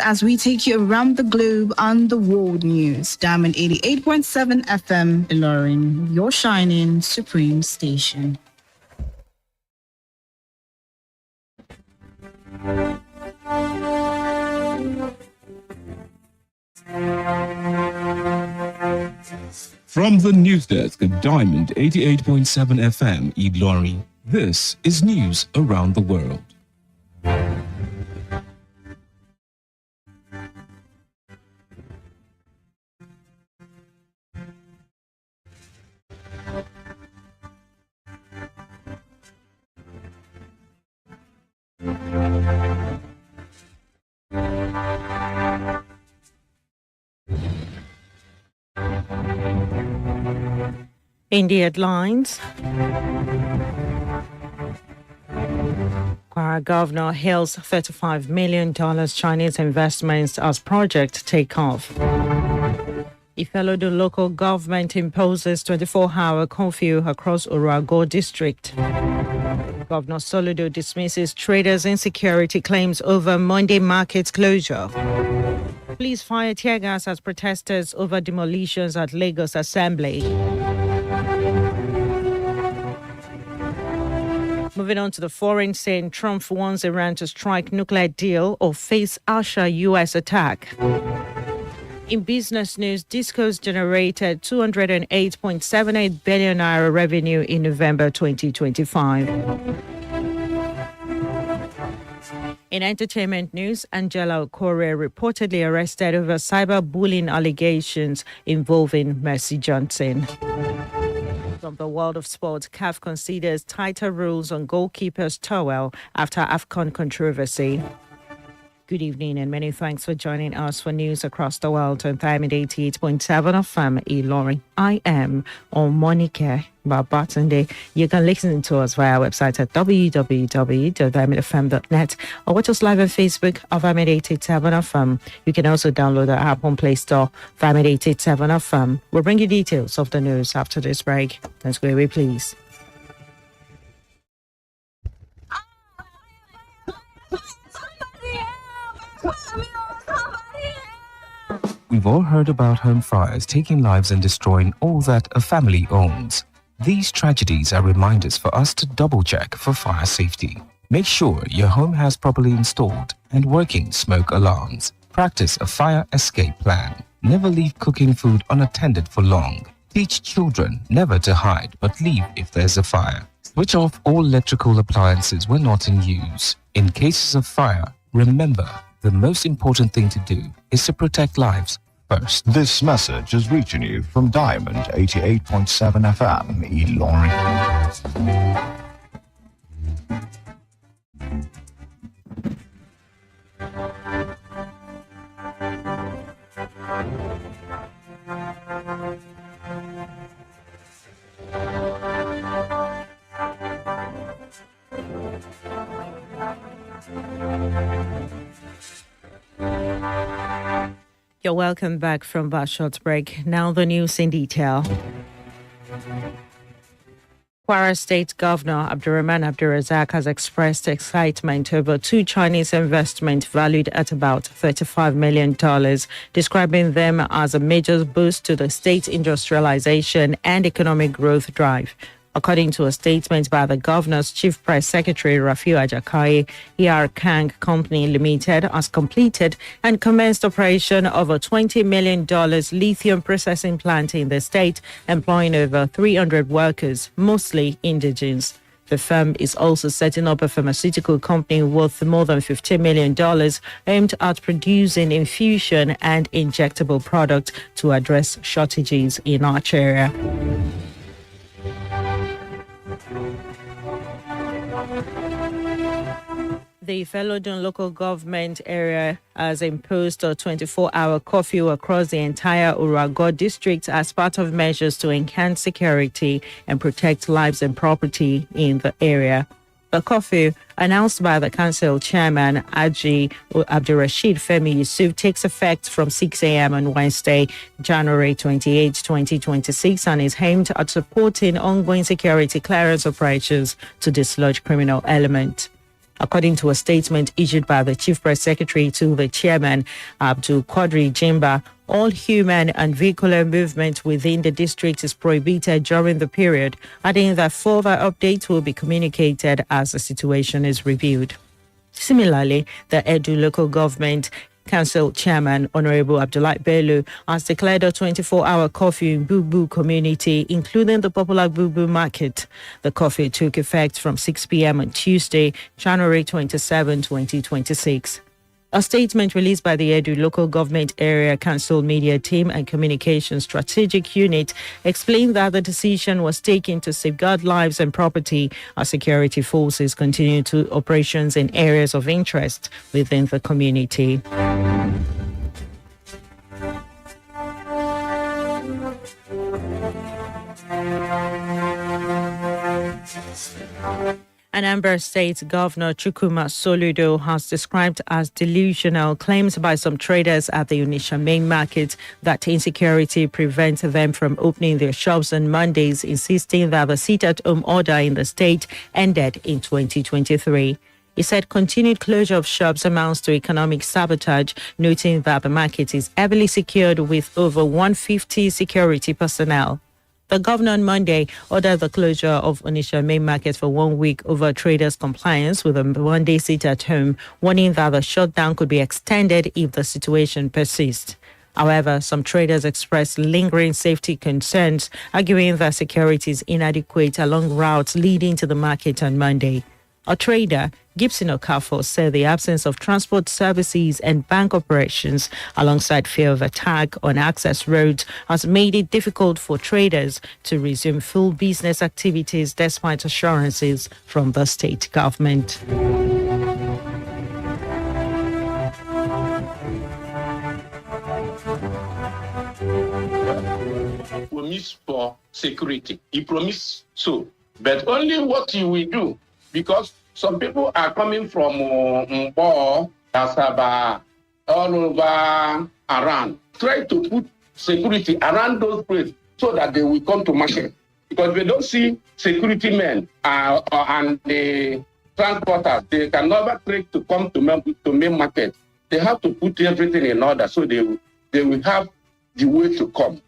as we take you around the globe on the world news. Diamond 88.7 FM, Ilorin, your shining supreme station. From the news desk of Diamond 88.7 FM, Ilorin, this is news around the world. In the headlines, Kwara governor hails $35 million Chinese investments as project takeoff. Ifelodun local government imposes 24-hour curfew across Urago district. Governor Soludo dismisses traders' insecurity claims over Monday market closure. Police fire tear gas as protesters over demolitions at Lagos Assembly. Moving on to the foreign scene, Trump warns Iran to strike nuclear deal or face harsher U.S. attack. In business news, Discos generated 208.78 billion naira revenue in November 2025. In entertainment news, Angela Okore reportedly arrested over cyberbullying allegations involving Mercy Johnson. From the world of sports, CAF considers tighter rules on goalkeepers' towel after AFCON controversy. Good evening and many thanks for joining us for news across the world on Diamond 88.7 FM Ilorin. I am OMONIKE BABATUNDE. You can listen to us via our website at www.diamondfm.net or watch us live on Facebook of Diamond 887 FM. You can also download the app on Play Store, Diamond 887 FM. We'll bring you details of the news after this break. Let's go away, please. We've all heard about home fires taking lives and destroying all that a family owns. These tragedies are reminders for us to double-check for fire safety. Make sure your home has properly installed and working smoke alarms. Practice a fire escape plan. Never leave cooking food unattended for long. Teach children never to hide but leave if there's a fire. Switch off all electrical appliances when not in use. In cases of fire, remember, the most important thing to do is to protect lives first. This message is reaching you from Diamond 88.7 FM, Ilorin. You're welcome back from that short break. Now the news in detail. Kwara State Governor Abdurrahman Abdurrazak has expressed excitement over two Chinese investments valued at about $35 million, describing them as a major boost to the state's industrialization and economic growth drive. According to a statement by the governor's chief press secretary, Rafiu Ajakai, Kang Company Limited has completed and commenced operation of a $20 million lithium processing plant in the state, employing over 300 workers, mostly indigenous. The firm is also setting up a pharmaceutical company worth more than $15 million aimed at producing infusion and injectable products to address shortages in our area. The Ifelodun local government area has imposed a 24-hour curfew across the entire Urago district as part of measures to enhance security and protect lives and property in the area. The curfew, announced by the council chairman Haji Abdurrashid Femi Yusuf, takes effect from 6 a.m. on Wednesday, January 28, 2026, and is aimed at supporting ongoing security clearance operations to dislodge criminal elements. According to a statement issued by the Chief Press Secretary to the Chairman, Abdul Quadri Jimba, all human and vehicular movement within the district is prohibited during the period, adding that further updates will be communicated as the situation is reviewed. Similarly, the Edo Local Government Council Chairman Honorable Abdullahi Bello has declared a 24-hour curfew in Bubu community, including the popular Bubu market. The curfew took effect from 6 p.m. on Tuesday, January 27, 2026. A statement released by the Edo Local Government Area Council Media Team and Communications Strategic Unit explained that the decision was taken to safeguard lives and property as security forces continue to operations in areas of interest within the community. Anambra State Governor Chukwuma Soludo has described as delusional claims by some traders at the Onitsha main market that insecurity prevents them from opening their shops on Mondays, insisting that the sit-at-home order in the state ended in 2023. He said continued closure of shops amounts to economic sabotage, noting that the market is heavily secured with over 150 security personnel. The governor on Monday ordered the closure of Onitsha main market for 1 week over traders' compliance with a one-day sit-at-home, warning that the shutdown could be extended if the situation persists. However, some traders expressed lingering safety concerns, arguing that security is inadequate along routes leading to the market on Monday. A trader, Gibson Okafor, said the absence of transport services and bank operations alongside fear of attack on access roads has made it difficult for traders to resume full business activities despite assurances from the state government. Promise for security. He promised so, but only what he will do, because some people are coming from Mbo, Asaba, all over around. Try to put security around those places so that they will come to market. Because we don't see security men and the transporters, they can never try to come to main market. They have to put everything in order so they will have the way to come.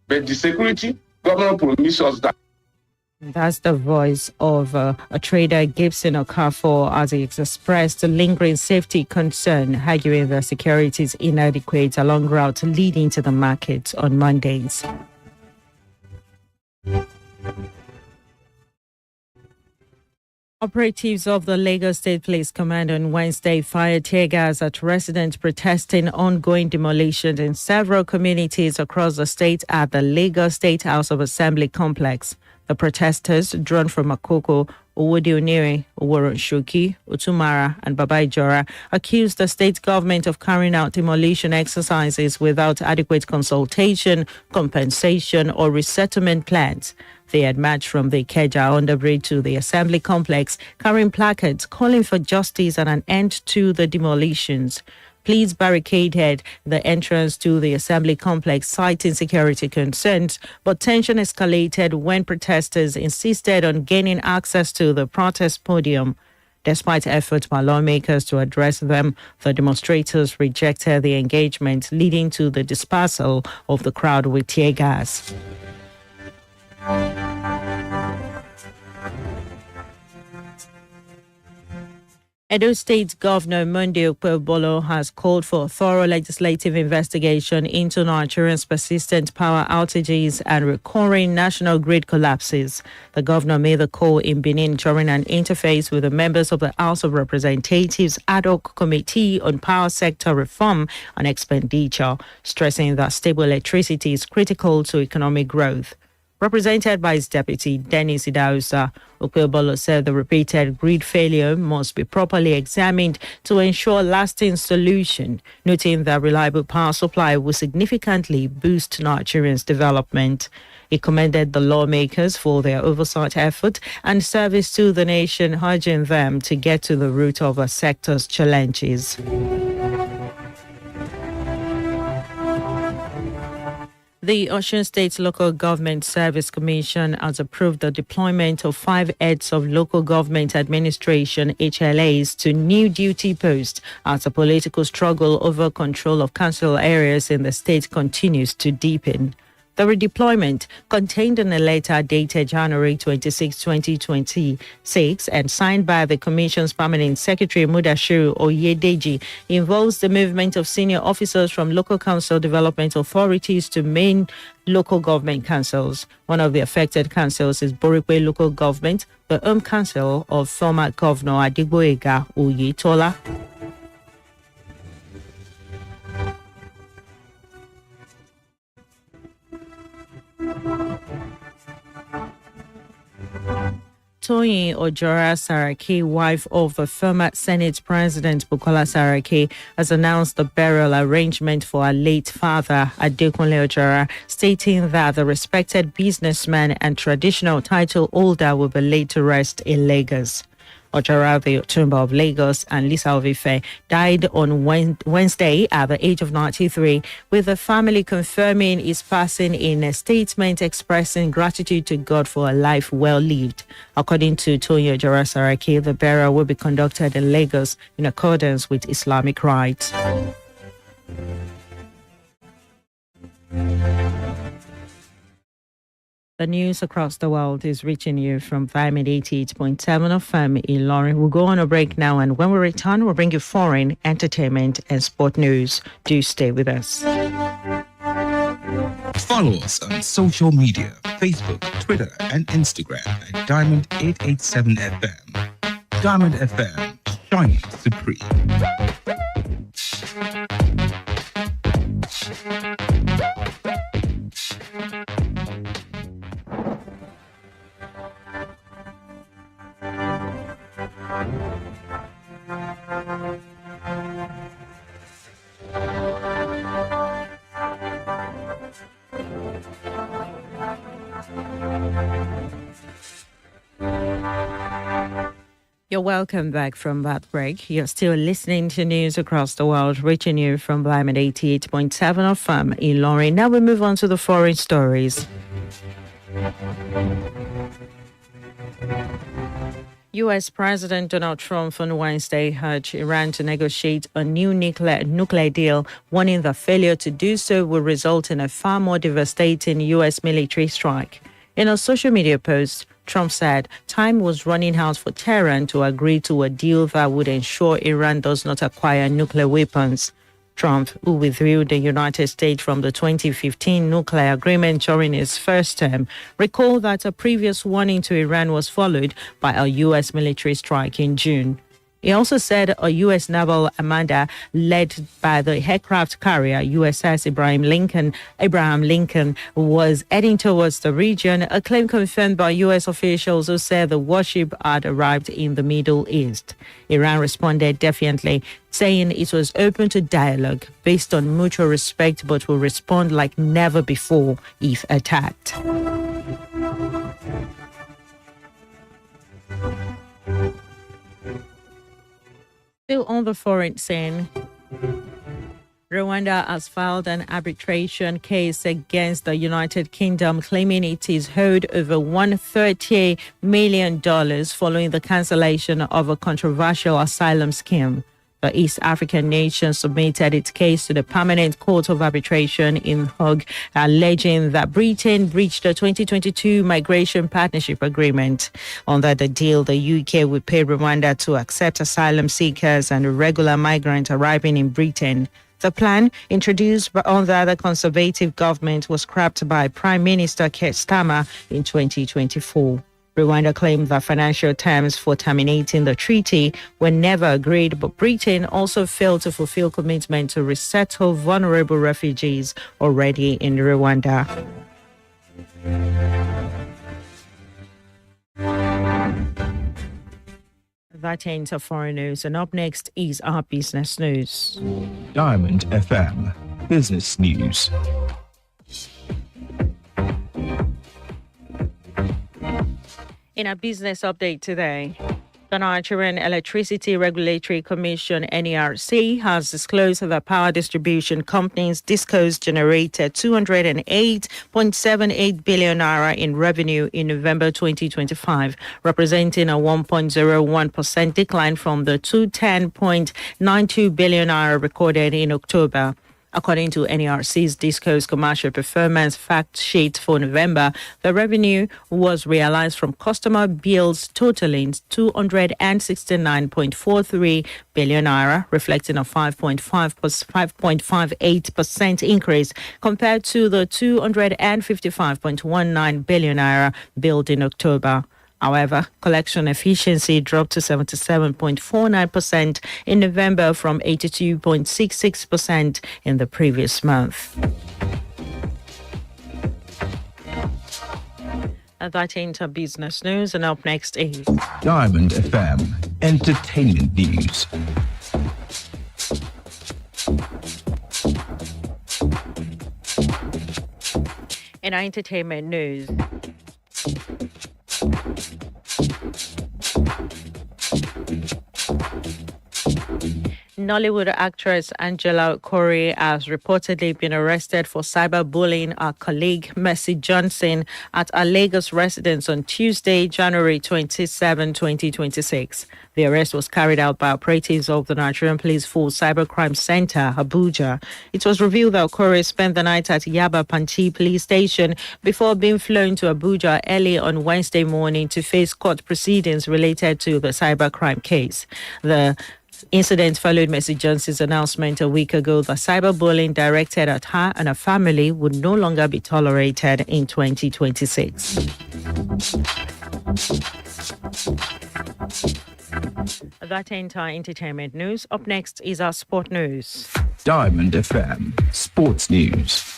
But the security, government promised us that. That's the voice of a trader, Gibson Okafor, as he expressed a lingering safety concern, arguing that security is inadequate along routes leading to the market on Mondays. Operatives of the Lagos State Police Command on Wednesday fired tear gas at residents protesting ongoing demolitions in several communities across the state at the Lagos State House of Assembly complex. The protesters, drawn from Akoko, Owode Onire, Oworonshoki, Otumara, and Babaijora, accused the state government of carrying out demolition exercises without adequate consultation, compensation, or resettlement plans. They had marched from the Ikeja underbridge to the Assembly complex, carrying placards calling for justice and an end to the demolitions. Police barricaded the entrance to the Assembly complex, citing security concerns, but tension escalated when protesters insisted on gaining access to the protest podium. Despite efforts by lawmakers to address them, the demonstrators rejected the engagement, leading to the dispersal of the crowd with tear gas. Edo State Governor Monday Okpebolo has called for a thorough legislative investigation into Nigeria's persistent power outages and recurring national grid collapses. The governor made the call in Benin during an interface with the members of the House of Representatives Ad hoc Committee on Power Sector Reform and Expenditure, stressing that stable electricity is critical to economic growth. Represented by his deputy, Dennis Idausa, Okpebolo said the repeated grid failure must be properly examined to ensure lasting solution, noting that reliable power supply will significantly boost Nigeria's development. He commended the lawmakers for their oversight effort and service to the nation, urging them to get to the root of the sector's challenges. The Osun State Local Government Service Commission has approved the deployment of 5 heads of local government administration HLAs to new duty posts as the political struggle over control of council areas in the state continues to deepen. The redeployment, contained in a letter dated January 26, 2026 and signed by the Commission's Permanent Secretary Mudashiru Oyedeji, involves the movement of senior officers from local council development authorities to main local government councils. One of the affected councils is Borikwe Local Government, the home council of former Governor Adigboyega Oyetola. Toyin Ojora Saraki, wife of the former Senate President Bukola Saraki, has announced the burial arrangement for her late father, Adekunle Ojora, stating that the respected businessman and traditional title holder will be laid to rest in Lagos. Ojora, the Otumba of Lagos and Lisa of Ife, died on Wednesday at the age of 93, with the family confirming his passing in a statement expressing gratitude to God for a life well lived. According to Toyin Ojora Saraki, the burial will be conducted in Lagos in accordance with Islamic rites. The news across the world is reaching you from Vitamin 88.7 FM in Ilorin. We'll go on a break now, and when we return, we'll bring you foreign, entertainment, and sport news. Do stay with us. Follow us on social media, Facebook, Twitter, and Instagram at Diamond 887 FM. Diamond FM, shining supreme. You're welcome back from that break. You're still listening to news across the world, reaching you from Diamond 88.7 FM in Ilorin. Now we move on to the foreign stories. U.S. President Donald Trump on Wednesday urged Iran to negotiate a new nuclear deal, warning that failure to do so will result in a far more devastating U.S. military strike. In a social media post, Trump said time was running out for Tehran to agree to a deal that would ensure Iran does not acquire nuclear weapons. Trump, who withdrew the United States from the 2015 nuclear agreement during his first term, recalled that a previous warning to Iran was followed by a U.S. military strike in June. He also said a U.S. naval armada led by the aircraft carrier USS Abraham Lincoln was heading towards the region, a claim confirmed by U.S. officials who said the warship had arrived in the Middle East. Iran responded defiantly, saying it was open to dialogue based on mutual respect, but will respond like never before if attacked. Still on the foreign scene, Rwanda has filed an arbitration case against the United Kingdom, claiming it is owed over $130 million following the cancellation of a controversial asylum scheme. The East African nation submitted its case to the Permanent Court of Arbitration in Hague, alleging that Britain breached the 2022 Migration Partnership Agreement. Under the deal, the UK would pay Rwanda to accept asylum seekers and irregular migrants arriving in Britain. The plan, introduced under the Conservative government, was scrapped by Prime Minister Keir Starmer in 2024. Rwanda claimed that financial terms for terminating the treaty were never agreed, but Britain also failed to fulfill commitment to resettle vulnerable refugees already in Rwanda. That ends our foreign news, and up next is our business news. Diamond FM, business news. In our business update today, The Nigerian Electricity Regulatory Commission (NERC) has disclosed that power distribution companies DISCOs generated 208.78 billion naira in revenue in November 2025, representing a 1.01% decline from the 210.92 billion naira recorded in October. According to NERC's DISCO's commercial performance fact sheet for November, the revenue was realized from customer bills totaling 269.43 billion naira, reflecting a 5.58% increase compared to the 255.19 billion naira billed in October. However, collection efficiency dropped to 77.49% in November from 82.66% in the previous month. That into business news, and up next is Diamond FM Entertainment News. In our entertainment news. Nollywood actress Angela Corey has reportedly been arrested for cyberbullying her colleague Mercy Johnson at her Lagos residence on Tuesday, January 27, 2026. The arrest was carried out by operatives of the Nigerian Police Force Cybercrime Center, Abuja. It was revealed that Corey spent the night at Yaba Panchi Police Station before being flown to Abuja early on Wednesday morning to face court proceedings related to the cybercrime case. The incident followed Mercy Johnson's announcement a week ago that cyberbullying directed at her and her family would no longer be tolerated in 2026. That ends our entertainment news. Up next is our sport news. Diamond FM Sports News.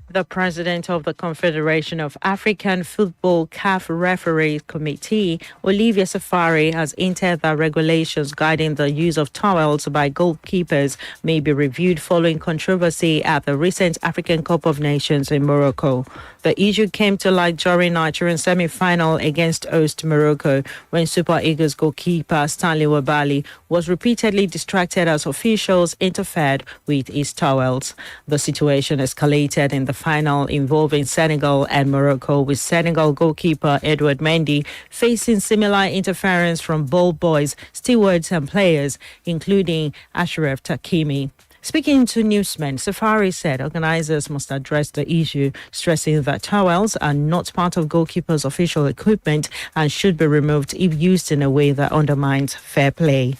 The president of the Confederation of African Football CAF Referee Committee, Olivia Safari, has hinted that regulations guiding the use of towels by goalkeepers may be reviewed following controversy at the recent African Cup of Nations in Morocco. The issue came to light during Nigeria's semi-final against host Morocco when Super Eagles goalkeeper Stanley Wabali was repeatedly distracted as officials interfered with his towels. The situation escalated in the final involving Senegal and Morocco, with Senegal goalkeeper Edouard Mendy facing similar interference from ball boys, stewards and players, including Ashraf Hakimi. Speaking to newsmen, Safari said organizers must address the issue, stressing that towels are not part of goalkeepers' official equipment and should be removed if used in a way that undermines fair play.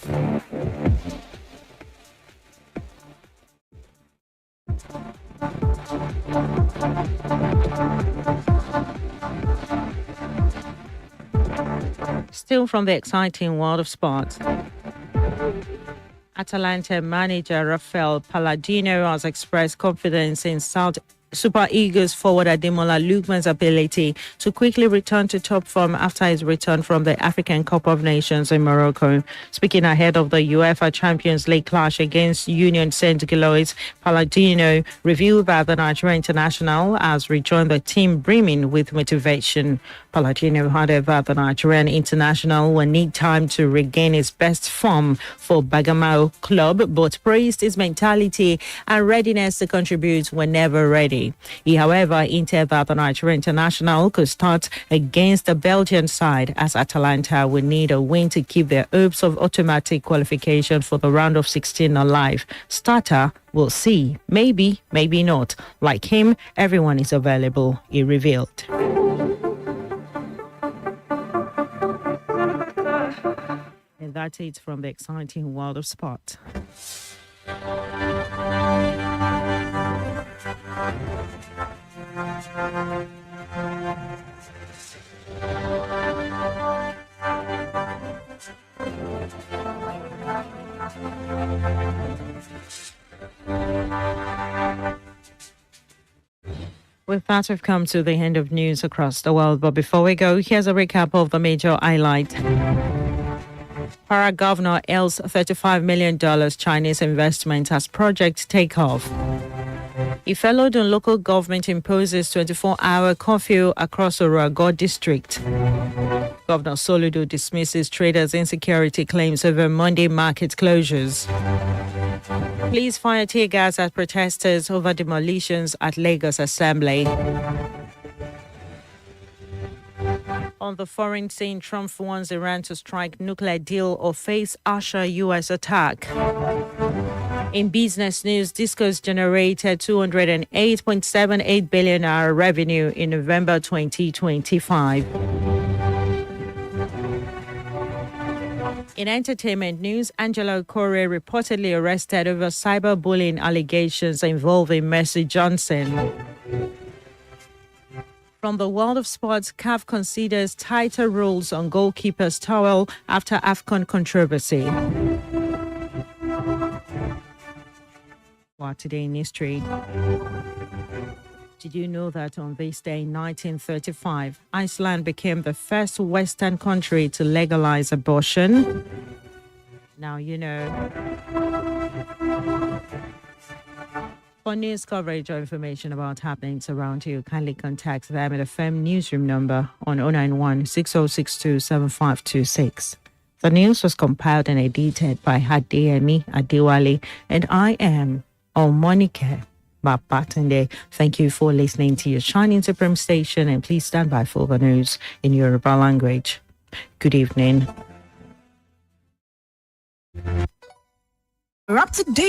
Still from the exciting world of sports. Atalanta manager Rafael Palladino has expressed confidence in Super Eagles forward Ademola Lookman's ability to quickly return to top form after his return from the African Cup of Nations in Morocco. Speaking ahead of the UEFA Champions League clash against Union Saint-Gilloise, Palladino revealed that the Nigerian international has rejoined the team brimming with motivation. Palladino, however, the Nigerian international will need time to regain his best form for Bergamo club, but praised his mentality and readiness to contribute whenever ready. He, however, hinted that the Nigerian international could start against the Belgian side, as Atalanta will need a win to keep their hopes of automatic qualification for the round of 16 alive. Starter, we'll see. Maybe, maybe not. Like him, everyone is available, he revealed. And that's it from the exciting world of sport. With that, we've come to the end of news across the world. But before we go, here's a recap of the major highlights. Para governor hails $35 million Chinese investment as project takeoff. Ifelodun local government imposes 24-hour curfew across Orago district. Governor Soludo dismisses traders' insecurity claims over Monday market closures. Police fire tear gas at protesters over demolitions at Lagos Assembly. On the foreign scene, Trump warns Iran to strike nuclear deal or face harsher U.S. attack. In business news, Discos generated 208.78 billion naira revenue in November 2025. In entertainment news, Angela Okore reportedly arrested over cyberbullying allegations involving Mercy Johnson. From the world of sports, CAF considers tighter rules on goalkeepers' towel after AFCON controversy. Well, today in history. Did you know that on this day in 1935, Iceland became the first Western country to legalize abortion? Now you know. For news coverage or information about happenings around you, kindly contact them at the firm newsroom number on 091 6062 7526. The news was compiled and edited by Adeyemi Adewale, and I am OMONIKE. BABATUNDE. Thank you for listening to your Shining Supreme station, and please stand by for the news in Yoruba language. Good evening. We're up to date